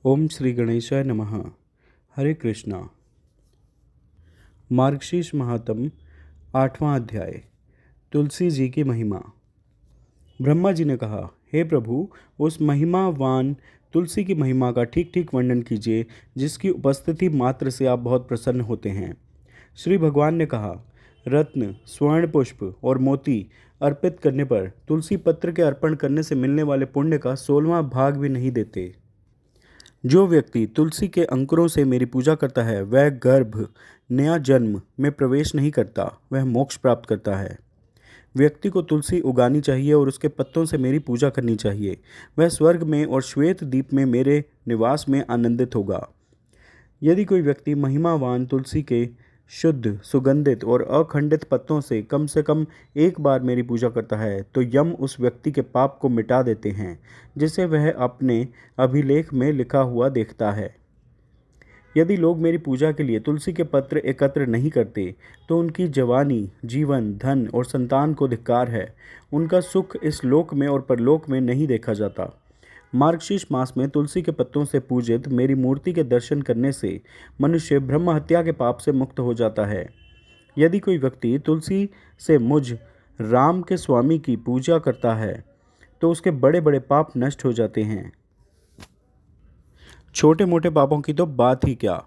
ओम श्री गणेशाय नमः। हरे कृष्णा। मार्गशीर्ष महात्म 8वां अध्याय। तुलसी जी की महिमा। ब्रह्मा जी ने कहा, हे प्रभु, उस महिमावान तुलसी की महिमा का ठीक ठीक वर्णन कीजिए जिसकी उपस्थिति मात्र से आप बहुत प्रसन्न होते हैं। श्री भगवान ने कहा, रत्न, स्वर्ण पुष्प और मोती अर्पित करने पर तुलसी पत्र के अर्पण करने से मिलने वाले पुण्य का 16वां भाग भी नहीं देते। जो व्यक्ति तुलसी के अंकुरों से मेरी पूजा करता है वह गर्भ, नया जन्म में प्रवेश नहीं करता, वह मोक्ष प्राप्त करता है। व्यक्ति को तुलसी उगानी चाहिए और उसके पत्तों से मेरी पूजा करनी चाहिए। वह स्वर्ग में और श्वेत द्वीप में मेरे निवास में आनंदित होगा। यदि कोई व्यक्ति महिमावान तुलसी के शुद्ध, सुगंधित और अखंडित पत्तों से कम एक बार मेरी पूजा करता है तो यम उस व्यक्ति के पाप को मिटा देते हैं जिसे वह अपने अभिलेख में लिखा हुआ देखता है। यदि लोग मेरी पूजा के लिए तुलसी के पत्र एकत्र नहीं करते तो उनकी जवानी, जीवन, धन और संतान को धिक्कार है। उनका सुख इस लोक में और परलोक में नहीं देखा जाता। मार्गशीर्ष मास में तुलसी के पत्तों से पूजित मेरी मूर्ति के दर्शन करने से मनुष्य ब्रह्म हत्या के पाप से मुक्त हो जाता है। यदि कोई व्यक्ति तुलसी से मुझ राम के स्वामी की पूजा करता है तो उसके बड़े बड़े पाप नष्ट हो जाते हैं। छोटे मोटे पापों की तो बात ही क्या।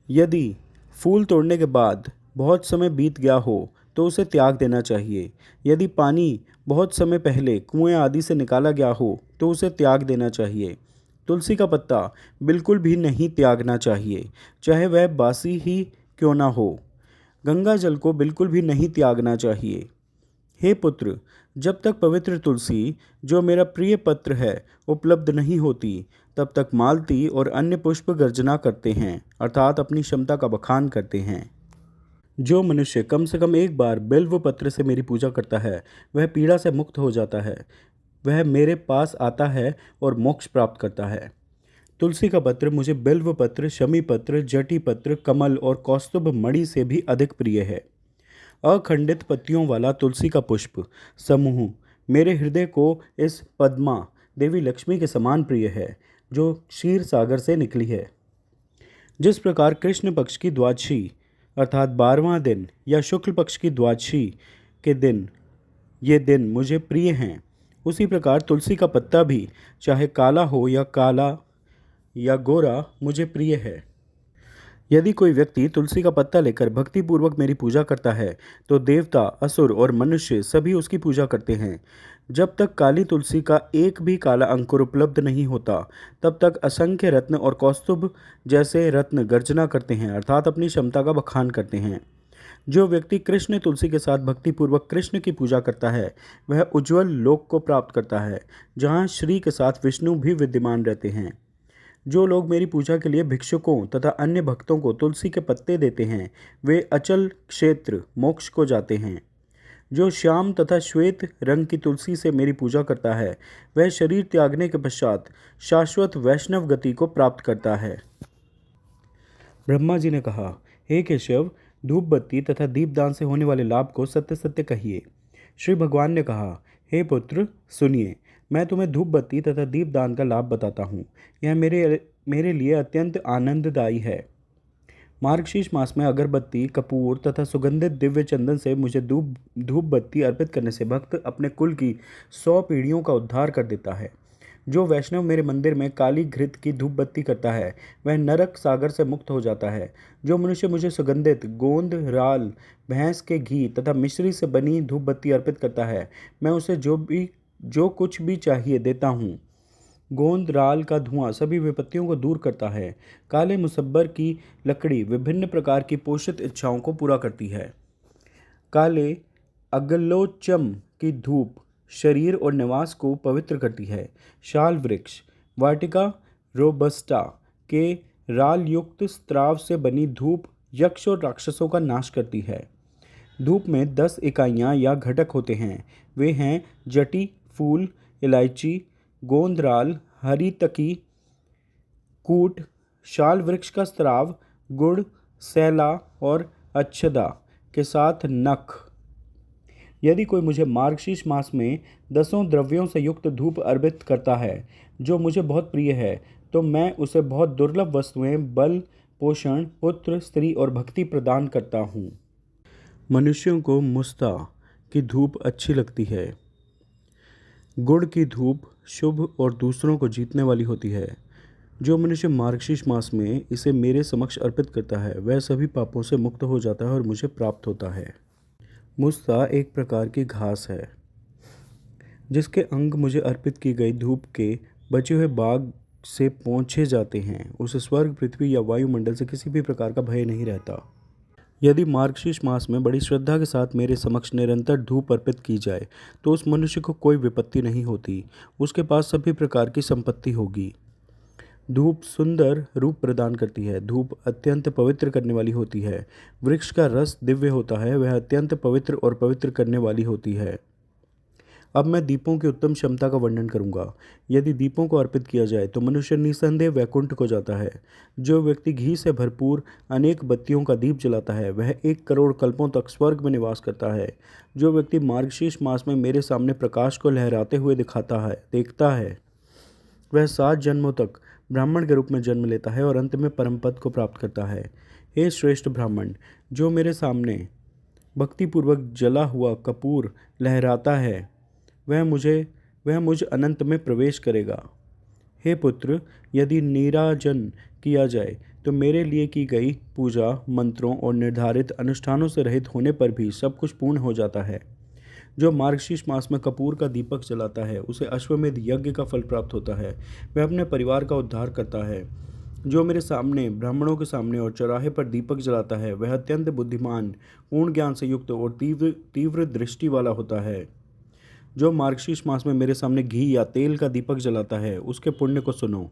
यदि फूल तोड़ने के बाद बहुत समय बीत गया हो तो उसे त्याग देना चाहिए। यदि पानी बहुत समय पहले कुएं आदि से निकाला गया हो तो उसे त्याग देना चाहिए। तुलसी का पत्ता बिल्कुल भी नहीं त्यागना चाहिए, चाहे वह बासी ही क्यों ना हो। गंगा जल को बिल्कुल भी नहीं त्यागना चाहिए। हे पुत्र, जब तक पवित्र तुलसी, जो मेरा प्रिय पत्र है, उपलब्ध नहीं होती तब तक मालती और अन्य पुष्प गर्जना करते हैं, अर्थात अपनी क्षमता का बखान करते हैं। जो मनुष्य कम से कम एक बार बिल्व पत्र से मेरी पूजा करता है वह पीड़ा से मुक्त हो जाता है। वह मेरे पास आता है और मोक्ष प्राप्त करता है। तुलसी का पत्र मुझे बिल्व पत्र, शमी पत्र, जटी पत्र, कमल और कौस्तुभ मणि से भी अधिक प्रिय है। अखंडित पत्तियों वाला तुलसी का पुष्प समूह मेरे हृदय को इस पद्मा देवी लक्ष्मी के समान प्रिय है जो क्षीर सागर से निकली है। जिस प्रकार कृष्ण पक्ष की द्वादशी अर्थात 12वां दिन या शुक्ल पक्ष की द्वादशी के दिन ये दिन मुझे प्रिय हैं, उसी प्रकार तुलसी का पत्ता भी चाहे काला हो या गोरा मुझे प्रिय है। यदि कोई व्यक्ति तुलसी का पत्ता लेकर भक्तिपूर्वक मेरी पूजा करता है तो देवता, असुर और मनुष्य सभी उसकी पूजा करते हैं। जब तक काली तुलसी का एक भी काला अंकुर उपलब्ध नहीं होता तब तक असंख्य रत्न और कौस्तुभ जैसे रत्न गर्जना करते हैं, अर्थात अपनी क्षमता का बखान करते हैं। जो व्यक्ति कृष्ण तुलसी के साथ भक्तिपूर्वक कृष्ण की पूजा करता है वह उज्ज्वल लोक को प्राप्त करता है जहाँ श्री के साथ विष्णु भी विद्यमान रहते हैं। जो लोग मेरी पूजा के लिए भिक्षुकों तथा अन्य भक्तों को तुलसी के पत्ते देते हैं वे अचल क्षेत्र मोक्ष को जाते हैं। जो श्याम तथा श्वेत रंग की तुलसी से मेरी पूजा करता है वह शरीर त्यागने के पश्चात शाश्वत वैष्णव गति को प्राप्त करता है। ब्रह्मा जी ने कहा, हे केशव, धूप बत्ती तथा दीपदान से होने वाले लाभ को सत्य सत्य कहिए। श्री भगवान ने कहा, हे पुत्र, सुनिए, मैं तुम्हें धूप बत्ती तथा दीपदान का लाभ बताता हूँ। यह मेरे लिए अत्यंत आनंददायी है। मार्गशीर्ष मास में अगरबत्ती, कपूर तथा सुगंधित दिव्य चंदन से मुझे धूप बत्ती अर्पित करने से भक्त अपने कुल की 100 पीढ़ियों का उद्धार कर देता है। जो वैष्णव मेरे मंदिर में काली घृत की धूप बत्ती करता है वह नरक सागर से मुक्त हो जाता है। जो मनुष्य मुझे सुगंधित गोंद, राल, भैंस के घी तथा मिश्री से बनी धूप बत्ती अर्पित करता है मैं उसे जो कुछ भी चाहिए देता हूँ। गोंद राल का धुआं सभी विपत्तियों को दूर करता है। काले मुसब्बर की लकड़ी विभिन्न प्रकार की पोषित इच्छाओं को पूरा करती है। काले अगलोचम की धूप शरीर और निवास को पवित्र करती है। शाल वृक्ष, वाटिका रोबस्टा के राल युक्त स्त्राव से बनी धूप यक्ष और राक्षसों का नाश करती है। धूप में 10 इकाइयाँ या घटक होते हैं। वे हैं जटी, फूल, इलायची, गोंदराल, हरी तकी, कूट, शाल वृक्ष का स्त्राव, गुड़, सैला और अच्छदा के साथ नख। यदि कोई मुझे मार्गशीर्ष मास में 10 द्रव्यों से युक्त धूप अर्पित करता है जो मुझे बहुत प्रिय है तो मैं उसे बहुत दुर्लभ वस्तुएं, बल, पोषण, पुत्र, स्त्री और भक्ति प्रदान करता हूँ। मनुष्यों को मुस्ता की धूप अच्छी लगती है। गुड़ की धूप शुभ और दूसरों को जीतने वाली होती है। जो मनुष्य मार्गशीर्ष मास में इसे मेरे समक्ष अर्पित करता है वह सभी पापों से मुक्त हो जाता है और मुझे प्राप्त होता है। मुस्ता एक प्रकार की घास है जिसके अंग मुझे अर्पित की गई धूप के बचे हुए भाग से पोंछे जाते हैं। उसे स्वर्ग, पृथ्वी या वायुमंडल से किसी भी प्रकार का भय नहीं रहता। यदि मार्गशीर्ष मास में बड़ी श्रद्धा के साथ मेरे समक्ष निरंतर धूप अर्पित की जाए तो उस मनुष्य को कोई विपत्ति नहीं होती, उसके पास सभी प्रकार की संपत्ति होगी। धूप सुंदर रूप प्रदान करती है। धूप अत्यंत पवित्र करने वाली होती है। वृक्ष का रस दिव्य होता है, वह अत्यंत पवित्र और पवित्र करने वाली होती है। अब मैं दीपों की उत्तम क्षमता का वर्णन करूंगा। यदि दीपों को अर्पित किया जाए तो मनुष्य निसंदेह वैकुंठ को जाता है। जो व्यक्ति घी से भरपूर अनेक बत्तियों का दीप जलाता है वह 1 करोड़ कल्पों तक स्वर्ग में निवास करता है। जो व्यक्ति मार्गशीर्ष मास में मेरे सामने प्रकाश को लहराते हुए देखता है वह 7 जन्मों तक ब्राह्मण के रूप में जन्म लेता है और अंत में परम पद को प्राप्त करता है। हे श्रेष्ठ ब्राह्मण, जो मेरे सामने भक्तिपूर्वक जला हुआ कपूर लहराता है वह मुझ अनंत में प्रवेश करेगा। हे पुत्र, यदि नीराजन किया जाए तो मेरे लिए की गई पूजा, मंत्रों और निर्धारित अनुष्ठानों से रहित होने पर भी सब कुछ पूर्ण हो जाता है। जो मार्गशीर्ष मास में कपूर का दीपक जलाता है उसे अश्वमेध यज्ञ का फल प्राप्त होता है। वह अपने परिवार का उद्धार करता है। जो मेरे सामने, ब्राह्मणों के सामने और चौराहे पर दीपक जलाता है वह अत्यंत बुद्धिमान, पूर्ण ज्ञान से युक्त और तीव्र दृष्टि वाला होता है। जो मार्गशीर्ष मास में मेरे सामने घी या तेल का दीपक जलाता है उसके पुण्य को सुनो।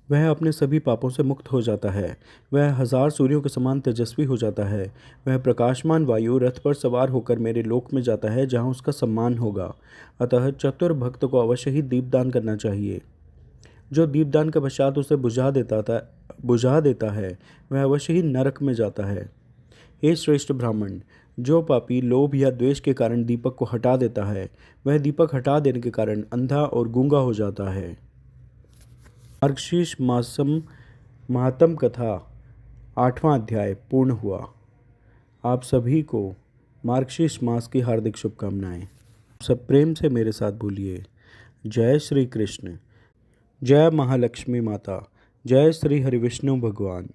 वह अपने सभी पापों से मुक्त हो जाता है। वह 1000 सूर्यों के समान तेजस्वी हो जाता है। वह प्रकाशमान वायु रथ पर सवार होकर मेरे लोक में जाता है जहाँ उसका सम्मान होगा। अतः चतुर भक्त को अवश्य ही दीपदान करना चाहिए। जो दीपदान के पश्चात उसे बुझा देता है वह अवश्य ही नरक में जाता है। हे श्रेष्ठ ब्राह्मण, जो पापी लोभ या द्वेष के कारण दीपक को हटा देता है वह दीपक हटा देने के कारण अंधा और गूंगा हो जाता है। मार्गशीर्ष मासम महात्म कथा 8वां अध्याय पूर्ण हुआ। आप सभी को मार्गशीर्ष मास की हार्दिक शुभकामनाएं। सब प्रेम से मेरे साथ बोलिए, जय श्री कृष्ण, जय महालक्ष्मी माता, जय श्री हरिविष्णु भगवान।